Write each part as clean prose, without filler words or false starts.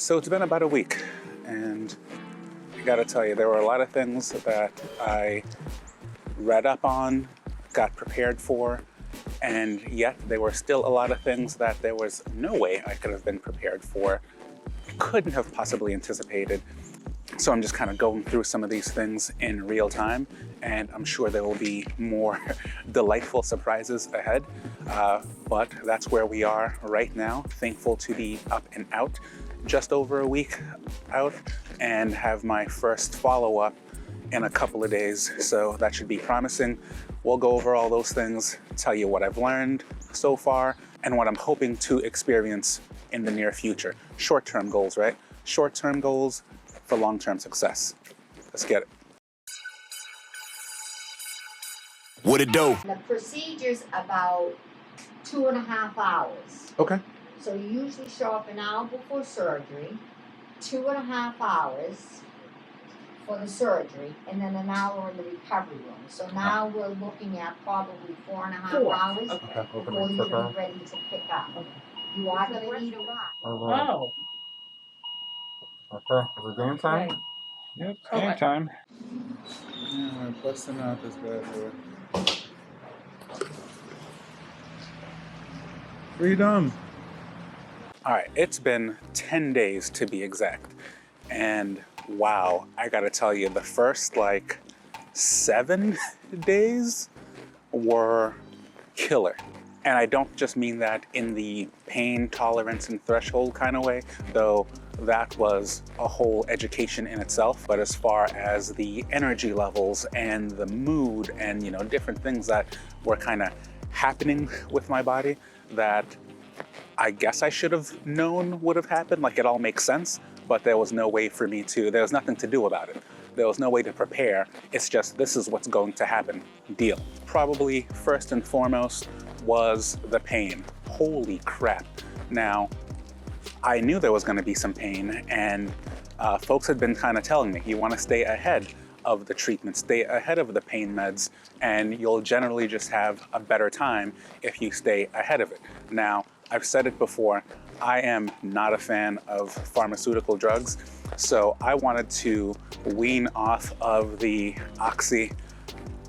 So it's been about a week, and I gotta tell you, there were a lot of things that I read up on, got prepared for, and yet there were still a lot of things that there was no way I could have been prepared for, couldn't have possibly anticipated. So I'm just kind of going through some of these things in real time, and I'm sure there will be more delightful surprises ahead. But that's where we are right now. Thankful to be up and out, just over a week out, and have my first follow-up in a couple of days. So that should be promising. We'll go over all those things, tell you what I've learned so far, and what I'm hoping to experience in the near future. Short-term goals, right? Short-term goals for long-term success. Let's get it. What it do? The procedure's about 2.5 hours. Okay. So you usually show up an hour before surgery, 2.5 hours for the surgery, and then an hour in the recovery room. So now we're looking at probably 4.5 hours before you're ready to pick up. You are going to need a ride. Oh. Okay, is it game time? Right. Yep, Oh, game I- time. Yeah, we're busting out this bad boy. Freedom. All right, it's been 10 days to be exact. And wow, I gotta tell you, the first 7 days were killer. And I don't just mean that in the pain tolerance and threshold kind of way, though that was a whole education in itself. But as far as the energy levels and the mood and, different things that were kind of happening with my body that I guess I should have known would have happened, it all makes sense, but there was no way for me to, there was nothing to do about it. There was no way to prepare. It's just, this is what's going to happen, deal. Probably first and foremost was the pain. Holy crap. Now, I knew there was gonna be some pain, and folks had been kind of telling me, you wanna stay ahead of the treatment, stay ahead of the pain meds, and you'll generally just have a better time if you stay ahead of it. Now, I've said it before, I am not a fan of pharmaceutical drugs, so I wanted to wean off of the Oxy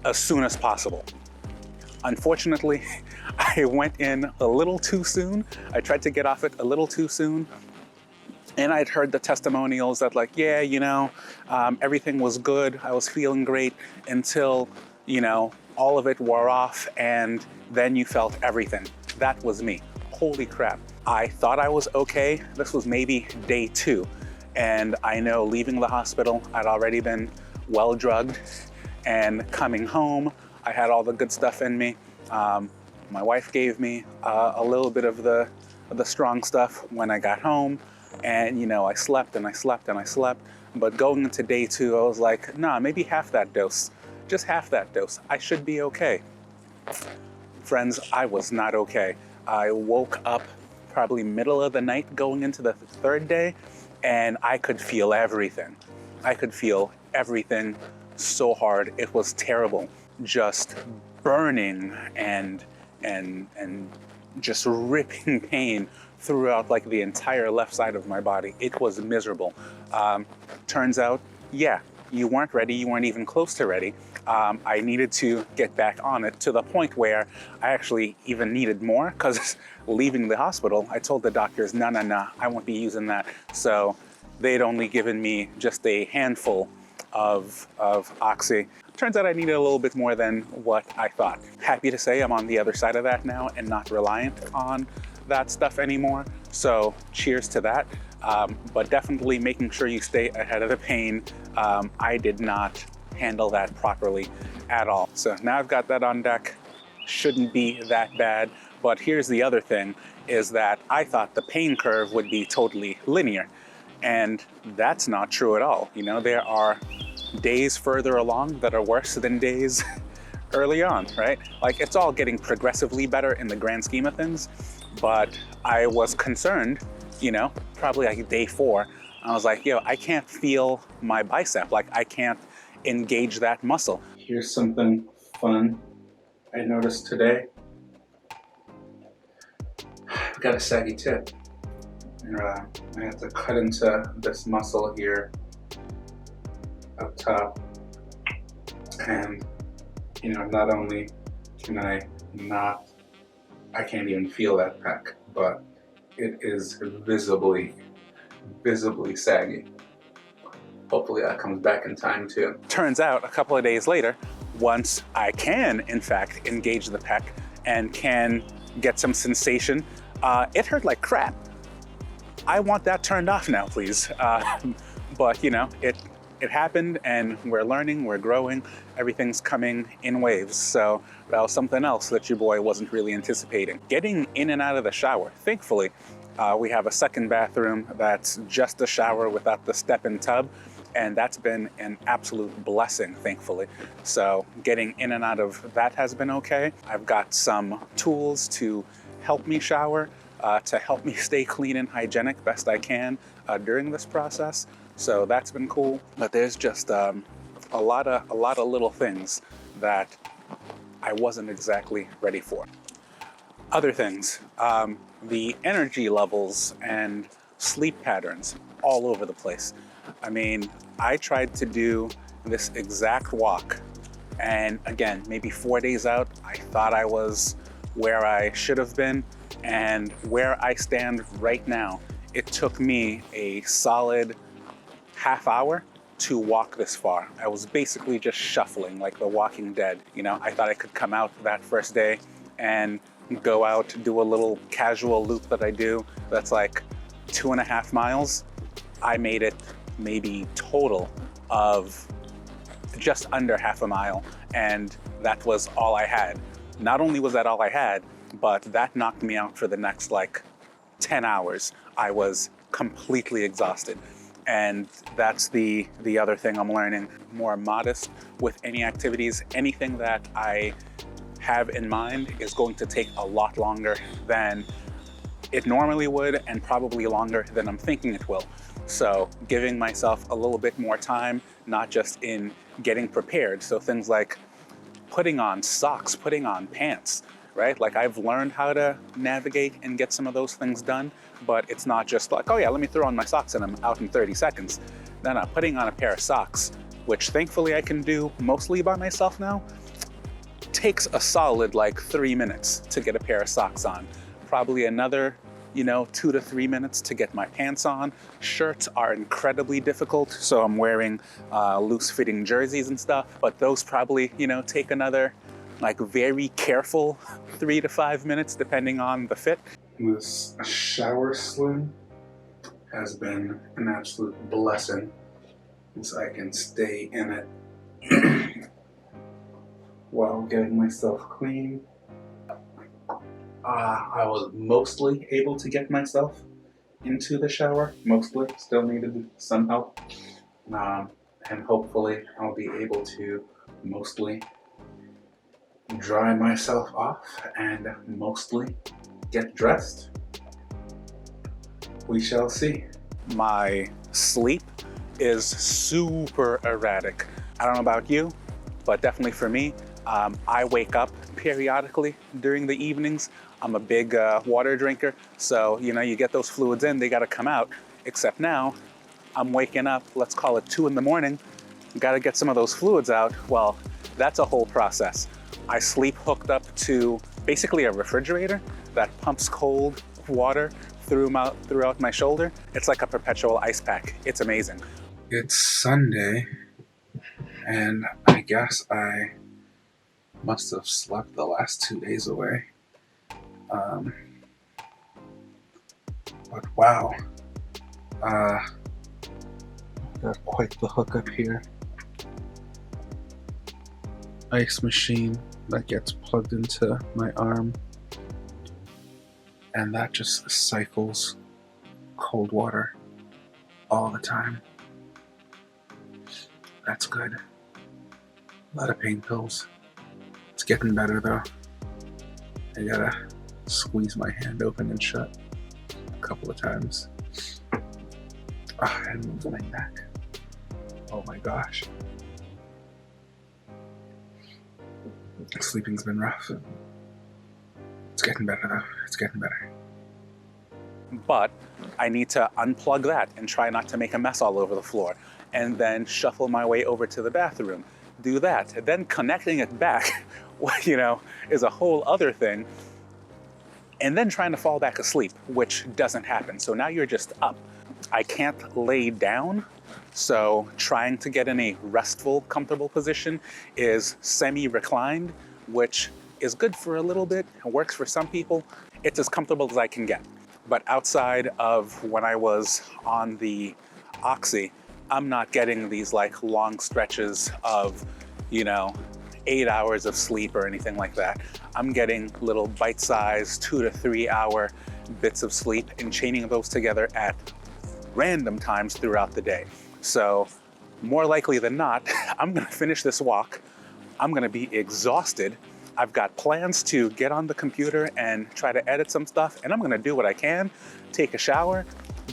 as soon as possible. Unfortunately, I went in a little too soon. I tried to get off it a little too soon. And I'd heard the testimonials that everything was good. I was feeling great until, all of it wore off and then you felt everything. That was me. Holy crap. I thought I was okay. This was maybe day 2. And I know leaving the hospital, I'd already been well drugged, and coming home, I had all the good stuff in me. My wife gave me a little bit of the strong stuff when I got home. And, I slept and I slept and I slept. But going into day 2, I was like, nah, maybe half that dose. Just half that dose. I should be okay. Friends, I was not okay. I woke up probably middle of the night going into the 3rd day, and I could feel everything. I could feel everything so hard. It was terrible. Just burning and just ripping pain throughout the entire left side of my body. It was miserable. Turns out, yeah, you weren't ready. You weren't even close to ready. I needed to get back on it to the point where I actually even needed more, because leaving the hospital, I told the doctors, no, I won't be using that. So they'd only given me just a handful of Oxy. Turns out I needed a little bit more than what I thought. Happy to say I'm on the other side of that now and not reliant on that stuff anymore. So cheers to that. But definitely making sure you stay ahead of the pain. I did not handle that properly at all. So now I've got that on deck. Shouldn't be that bad. But here's the other thing, is that I thought the pain curve would be totally linear. And that's not true at all. There are days further along that are worse than days early on, right? It's all getting progressively better in the grand scheme of things. But I was concerned, probably day 4. I was like, I can't feel my bicep. I can't engage that muscle. Here's something fun I noticed today. I've got a saggy tip. I had to cut into this muscle here up top, and not only can I can't even feel that pec, but it is visibly saggy. Hopefully that comes back in time too. Turns out a couple of days later, once I can in fact engage the pec and can get some sensation, it hurt like crap. I want that turned off now, please. But it happened, and we're learning, we're growing, everything's coming in waves. So that was something else that your boy wasn't really anticipating. Getting in and out of the shower, thankfully, we have a second bathroom that's just a shower without the step-in tub, and that's been an absolute blessing, thankfully. So getting in and out of that has been okay. I've got some tools to help me shower, to help me stay clean and hygienic best I can during this process. So that's been cool. But there's just a lot of little things that I wasn't exactly ready for. Other things, the energy levels and sleep patterns all over the place. I mean, I tried to do this exact walk, and again, maybe 4 days out, I thought I was where I should have been, and where I stand right now, it took me a solid half hour to walk this far. I was basically just shuffling like the Walking Dead. I thought I could come out that first day and go out, do a little casual loop that I do that's like 2.5 miles. I made it maybe total of just under half a mile, and that was all I had. Not only was that all I had, but that knocked me out for the next like 10 hours. I was completely exhausted. And that's the other thing I'm learning. More modest with any activities. Anything that I have in mind is going to take a lot longer than it normally would, and probably longer than I'm thinking it will. So giving myself a little bit more time, not just in getting prepared. So things like putting on socks, putting on pants, right? Like I've learned how to navigate and get some of those things done, but it's not just like, oh yeah, let me throw on my socks and I'm out in 30 seconds. No, putting on a pair of socks, which thankfully I can do mostly by myself now, takes a solid like 3 minutes to get a pair of socks on. Probably another 2 to 3 minutes to get my pants on. Shirts are incredibly difficult, so I'm wearing loose fitting jerseys and stuff, but those probably, take another like very careful 3 to 5 minutes depending on the fit. This shower sling has been an absolute blessing, since I can stay in it while getting myself clean. I was mostly able to get myself into the shower, mostly, still needed some help. And hopefully I'll be able to mostly dry myself off and mostly get dressed. We shall see. My sleep is super erratic. I don't know about you, but definitely for me, I wake up periodically during the evenings. I'm a big water drinker, so you get those fluids in, they gotta come out. Except now, I'm waking up, let's call it 2 in the morning, gotta get some of those fluids out. Well, that's a whole process. I sleep hooked up to basically a refrigerator that pumps cold water throughout my shoulder. It's like a perpetual ice pack. It's amazing. It's Sunday, and I guess I must have slept the last 2 days away. But wow, got quite the hookup here. Ice machine that gets plugged into my arm, and that just cycles cold water all the time. That's good. A lot of pain pills. It's getting better though. I gotta squeeze my hand open and shut a couple of times. And move my neck. Oh my gosh. Sleeping's been rough. It's getting better though. It's getting better. But I need to unplug that and try not to make a mess all over the floor, and then shuffle my way over to the bathroom, do that. And then connecting it back, is a whole other thing. And then trying to fall back asleep, which doesn't happen. So now you're just up. I can't lay down, so trying to get in a restful, comfortable position is semi-reclined, which is good for a little bit. It works for some people. It's as comfortable as I can get. But outside of when I was on the Oxy, I'm not getting these like long stretches of, 8 hours of sleep or anything like that. I'm getting little bite-sized 2 to 3 hour bits of sleep and chaining those together at random times throughout the day. So more likely than not, I'm gonna finish this walk. I'm gonna be exhausted. I've got plans to get on the computer and try to edit some stuff, and I'm gonna do what I can, take a shower,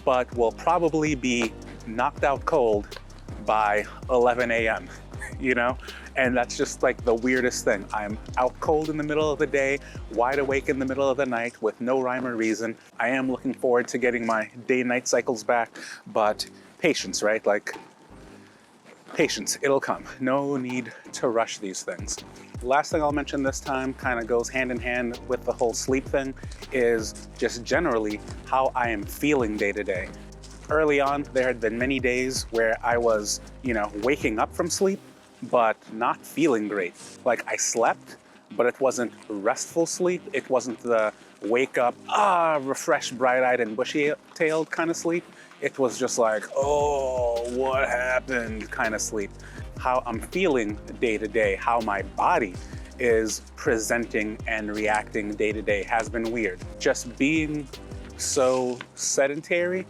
but will probably be knocked out cold by 11 a.m., And that's just like the weirdest thing. I'm out cold in the middle of the day, wide awake in the middle of the night with no rhyme or reason. I am looking forward to getting my day-night cycles back, but patience, right? Like, patience, it'll come. No need to rush these things. Last thing I'll mention this time kind of goes hand in hand with the whole sleep thing is just generally how I am feeling day to day. Early on, there had been many days where I was, waking up from sleep, but not feeling great. Like I slept, but it wasn't restful sleep. It wasn't the wake up, refreshed, bright-eyed and bushy-tailed kind of sleep. It was just like, oh, what happened kind of sleep. How I'm feeling day to day, how my body is presenting and reacting day to day has been weird. Just being so sedentary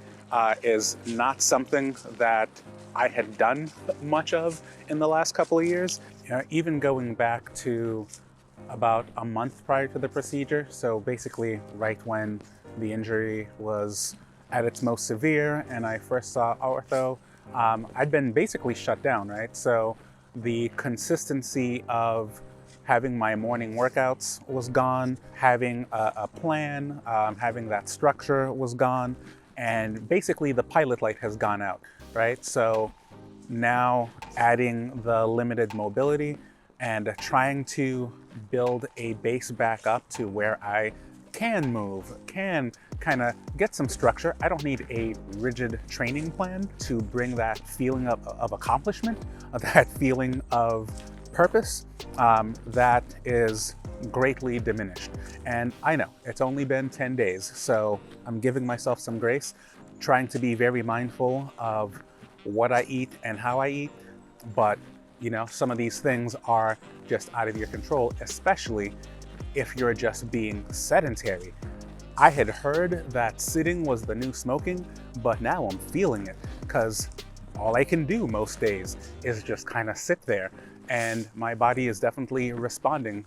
is not something that I had done much of in the last couple of years. Even going back to about a month prior to the procedure, so basically right when the injury was at its most severe and I first saw ortho, I'd been basically shut down, right? So the consistency of having my morning workouts was gone, having a plan, having that structure was gone, and basically the pilot light has gone out, right? So now adding the limited mobility and trying to build a base back up to where I can move, can kind of get some structure. I don't need a rigid training plan to bring that feeling of accomplishment, that feeling of purpose, that is greatly diminished. And I know it's only been 10 days, so I'm giving myself some grace, trying to be very mindful of what I eat and how I eat. But, some of these things are just out of your control, especially if you're just being sedentary. I had heard that sitting was the new smoking, but now I'm feeling it because all I can do most days is just kind of sit there. And my body is definitely responding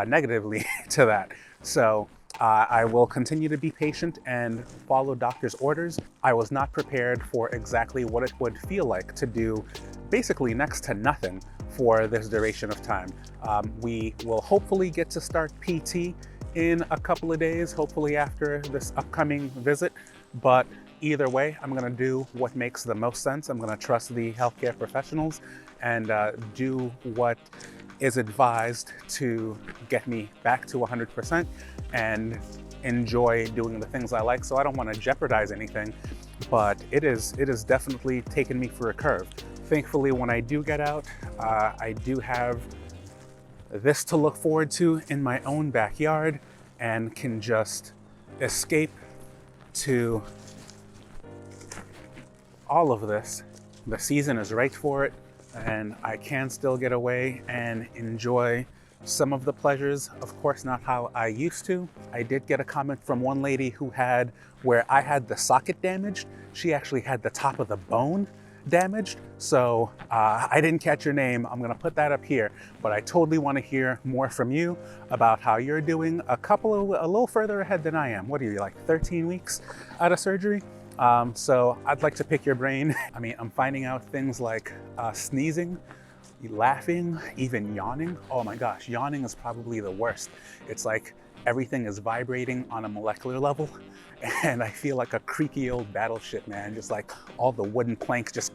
negatively to that. So I will continue to be patient and follow doctor's orders. I was not prepared for exactly what it would feel like to do basically next to nothing for this duration of time. We will hopefully get to start PT in a couple of days, hopefully after this upcoming visit. But either way, I'm gonna do what makes the most sense. I'm gonna trust the healthcare professionals and do what is advised to get me back to 100% and enjoy doing the things I like. So I don't want to jeopardize anything, but it is definitely taken me for a curve. Thankfully, when I do get out, I do have this to look forward to in my own backyard and can just escape to all of this. The season is right for it, and I can still get away and enjoy some of the pleasures. Of course, not how I used to. I did get a comment from one lady who had, where I had the socket damaged, she actually had the top of the bone damaged. So I didn't catch your name. I'm gonna put that up here, but I totally wanna hear more from you about how you're doing a little further ahead than I am. What are you, like 13 weeks out of surgery? So I'd like to pick your brain. I mean, I'm finding out things like sneezing, laughing, even yawning. Oh my gosh, yawning is probably the worst. It's like everything is vibrating on a molecular level and I feel like a creaky old battleship, man. Just like all the wooden planks just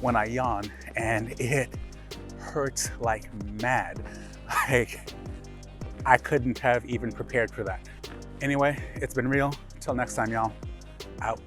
when I yawn, and it hurts like mad. Like, I couldn't have even prepared for that. Anyway, it's been real. Till next time, y'all. Out.